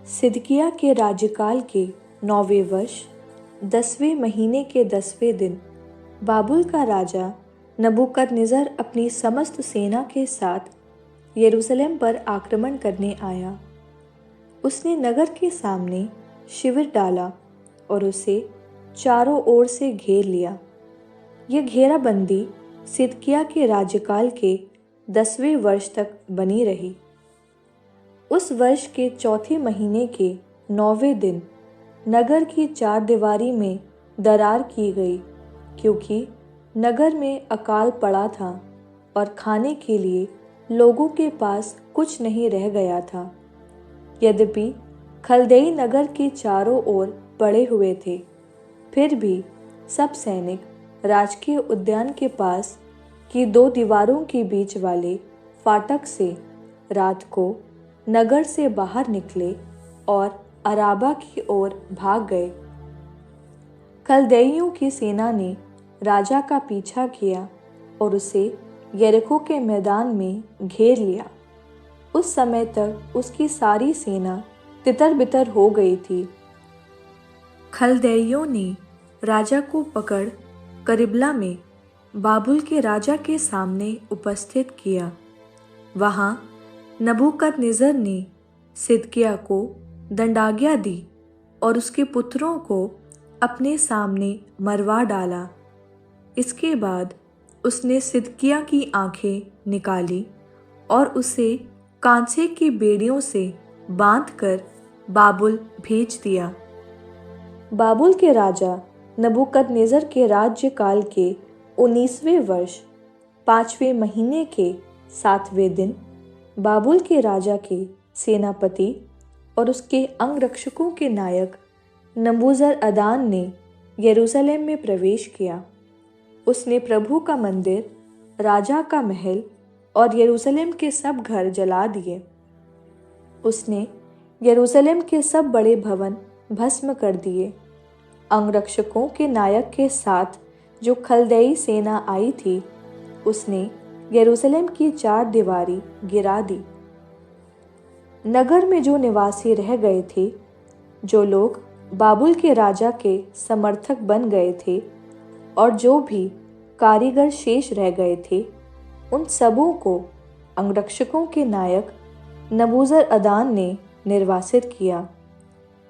सिदकिय्याह के राज्यकाल के 9वें वर्ष 10वें महीने के 10वें दिन बाबुल का राजा नबूकदनेस्सर अपनी समस्त सेना के साथ यरूशलेम पर आक्रमण करने आया। उसने नगर के सामने शिविर डाला और उसे चारों ओर से घेर लिया। यह घेराबंदी सिदकिय्याह के राज्यकाल के 10वें वर्ष तक बनी रही। उस वर्ष के चौथे महीने के 9वें दिन नगर की चारदीवारी में दरार की गई, क्योंकि नगर में अकाल पड़ा था और खाने के लिए लोगों के पास कुछ नहीं रह गया था। यद्यपि खलदई नगर के चारों ओर पड़े हुए थे, फिर भी सब सैनिक राजकीय उद्यान के पास की 2 दीवारों के बीच वाले फाटक से रात को नगर से बाहर निकले और अराबा की ओर भाग गए। खलदइयों की सेना ने राजा का पीछा किया और उसे यरीहो के मैदान में घेर लिया। उस समय तक उसकी सारी सेना तितर-बितर हो गई थी। खलदइयों ने राजा को पकड़ कर में बाबुल के राजा के सामने उपस्थित किया। वहाँ नबूकदनेस्सर ने सिदकिय्याह को दंडाज्ञा दी और उसके पुत्रों को अपने सामने मरवा डाला। इसके बाद उसने सिदकिय्याह की आंखें निकाली और उसे कांसे की बेड़ियों से बांधकर बाबुल भेज दिया। बाबुल के राजा नबूकदनेस्सर के राज्यकाल के 19वें वर्ष 5वें महीने के 7वें दिन बाबुल के राजा के सेनापति और उसके अंगरक्षकों के नायक नबूजरअदान ने यरूशलेम में प्रवेश किया। उसने प्रभु का मंदिर, राजा का महल और यरूशलेम के सब घर जला दिए। उसने यरूशलेम के सब बड़े भवन भस्म कर दिए। अंगरक्षकों के नायक के साथ जो खलदई सेना आई थी, उसने यरूशलेम की चारदीवारी गिरा दी। नगर में जो निवासी रह गए थे, जो लोग बाबुल के राजा के समर्थक बन गए थे और जो भी कारीगर शेष रह गए थे, उन सबों को अंगरक्षकों के नायक नबूजरअदान ने निर्वासित किया।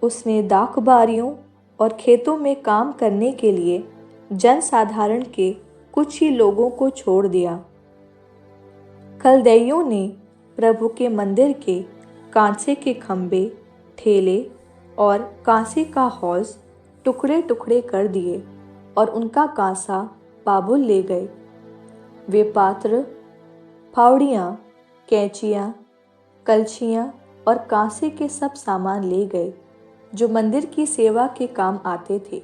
उसने दाखबारियों और खेतों में काम करने के लिए जनसाधारण के कुछ ही लोगों को छोड़ दिया। खलदइयों ने प्रभु के मंदिर के कांसे के खंभे, ठेले और कांसे का हौज टुकड़े टुकड़े कर दिए और उनका कांसा बाबुल ले गए। वे पात्र, फावड़ियाँ, कैंचियाँ, कलछियाँ और कांसे के सब सामान ले गए जो मंदिर की सेवा के काम आते थे।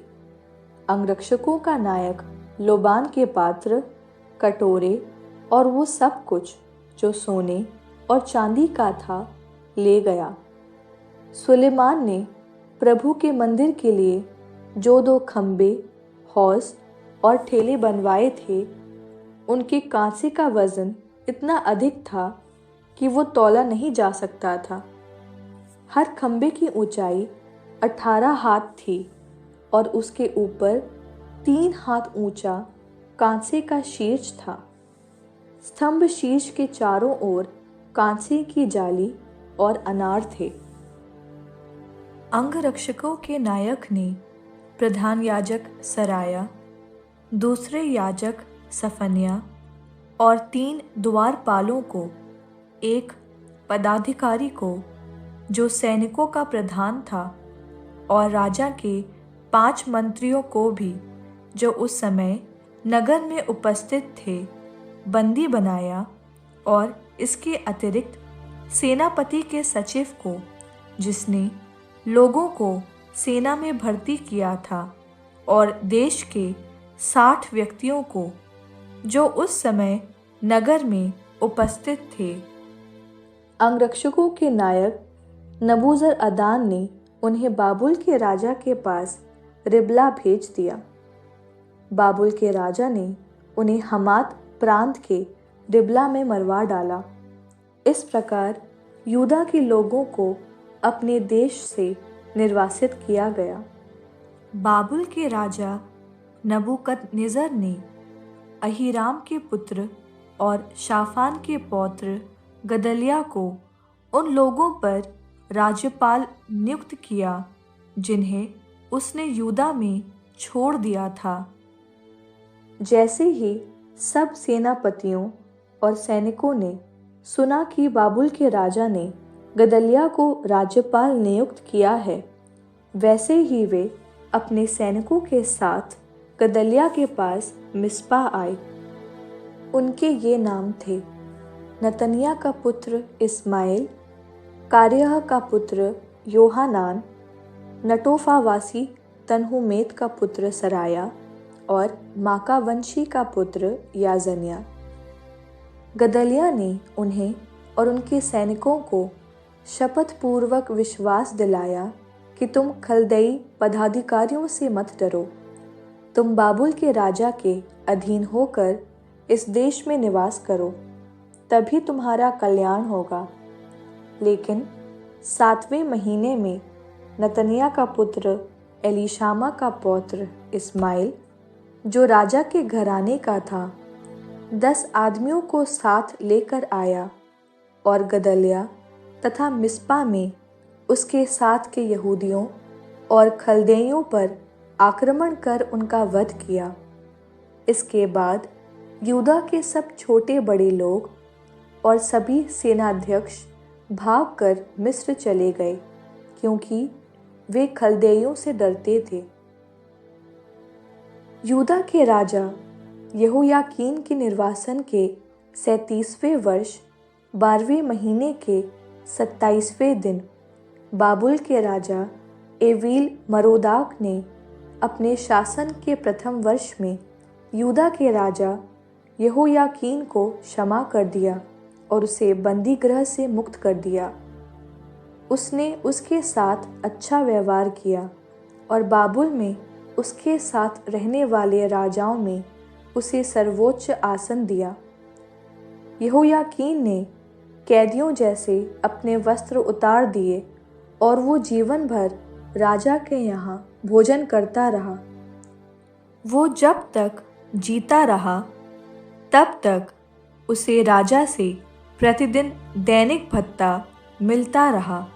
अंगरक्षकों का नायक लोबान के पात्र, कटोरे और वो सब कुछ जो सोने और चांदी का था ले गया। सुलेमान ने प्रभु के मंदिर के लिए जो 2 खंबे, हौज और ठेले बनवाए थे, उनके कांसे का वजन इतना अधिक था कि वो तौला नहीं जा सकता था। हर खंबे की ऊंचाई 18 हाथ थी और उसके ऊपर 3 हाथ ऊंचा कांसे का शीर्ष था। स्तंभ शीर्ष के चारों ओर कांसे की जाली और अनार थे। अंगरक्षकों के नायक ने प्रधान याजक सराया, दूसरे याजक सफन्याह और 3 द्वारपालों को, एक पदाधिकारी को जो सैनिकों का प्रधान था, और राजा के 5 मंत्रियों को भी जो उस समय नगर में उपस्थित थे, बंदी बनाया। और इसके अतिरिक्त सेनापति के सचिव को, जिसने लोगों को सेना में भर्ती किया था, और देश के 60 व्यक्तियों को जो उस समय नगर में उपस्थित थे। अंगरक्षकों के नायक नबूजरअदान ने उन्हें बाबुल के राजा के पास रिबला भेज दिया। बाबुल के राजा ने उन्हें हमात प्रांत के रिबला में मरवा डाला। इस प्रकार यूदा के लोगों को अपने देश से निर्वासित किया गया। बाबुल के राजा नबूकदनेस्सर ने अहीराम के पुत्र और शाफान के पौत्र गदल्याह को उन लोगों पर राज्यपाल नियुक्त किया जिन्हें उसने यूदा में छोड़ दिया था। जैसे ही सब सेनापतियों और सैनिकों ने सुना कि बाबुल के राजा ने गदल्याह को राज्यपाल नियुक्त किया है, वैसे ही वे अपने सैनिकों के साथ गदल्याह के पास मिस्पा आए। उनके ये नाम थे: नतन्याह का पुत्र इस्माएल, कारेह का पुत्र योहानान, नटोफावासी तन्हुमेत का पुत्र सराया और माकावंशी का पुत्र याजन्याह। गदल्याह ने उन्हें और उनके सैनिकों को शपथ पूर्वक विश्वास दिलाया कि तुम खलदई पदाधिकारियों से मत डरो। तुम बाबुल के राजा के अधीन होकर इस देश में निवास करो, तभी तुम्हारा कल्याण होगा। लेकिन 7वें महीने में नतन्याह का पुत्र एलीशामा का पौत्र इस्माएल, जो राजा के घराने का था, 10 आदमियों को साथ लेकर आया और गदल्याह तथा मिस्पा में उसके साथ के यहूदियों और खलदेइयों पर आक्रमण कर उनका वध किया। इसके बाद यूदा के सब छोटे बड़े लोग और सभी सेनाध्यक्ष भागकर मिस्र चले गए, क्योंकि वे खलदेइयों से डरते थे। यूदा के राजा यहोयाकीन के निर्वासन के 37वें वर्ष 12वें महीने के 27वें दिन बाबुल के राजा एवील मरोदाक ने अपने शासन के प्रथम वर्ष में यूदा के राजा यहोयाकीन को क्षमा कर दिया और उसे बंदी गृह से मुक्त कर दिया। उसने उसके साथ अच्छा व्यवहार किया और बाबुल में उसके साथ रहने वाले राजाओं में उसे सर्वोच्च आसन दिया। यहोयाकीन ने कैदियों जैसे अपने वस्त्र उतार दिए और वो जीवन भर राजा के यहाँ भोजन करता रहा। वो जब तक जीता रहा तब तक उसे राजा से प्रतिदिन दैनिक भत्ता मिलता रहा।